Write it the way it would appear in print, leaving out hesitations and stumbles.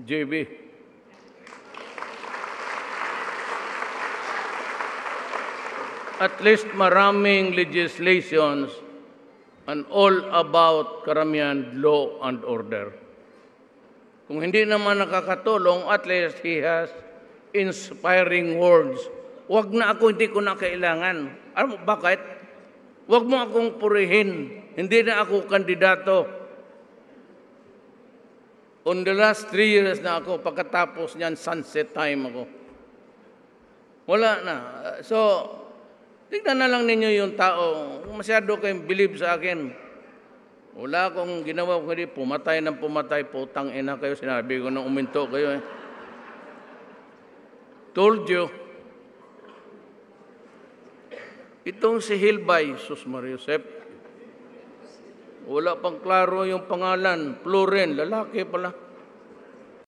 JB. At least maraming legislations and all about karamihan law and order. Kung hindi naman nakakatulong, at least he has inspiring words. Wag na ako, hindi ko na kailangan. Alam mo, bakit? Wag mo akong purihin. Hindi na ako kandidato. On the last 3 years na ako, pagkatapos niyan, sunset time ako. Wala na. So, tignan na lang ninyo yung tao. Masyado kayong believe sa akin. Wala akong ginawa, kundi pumatay ng pumatay. Putang ina kayo, sinabi ko nang uminto kayo. Told you. Itong si Hilbay, Sus Mariusep, wala pang klaro yung pangalan. Floren, lalaki pala.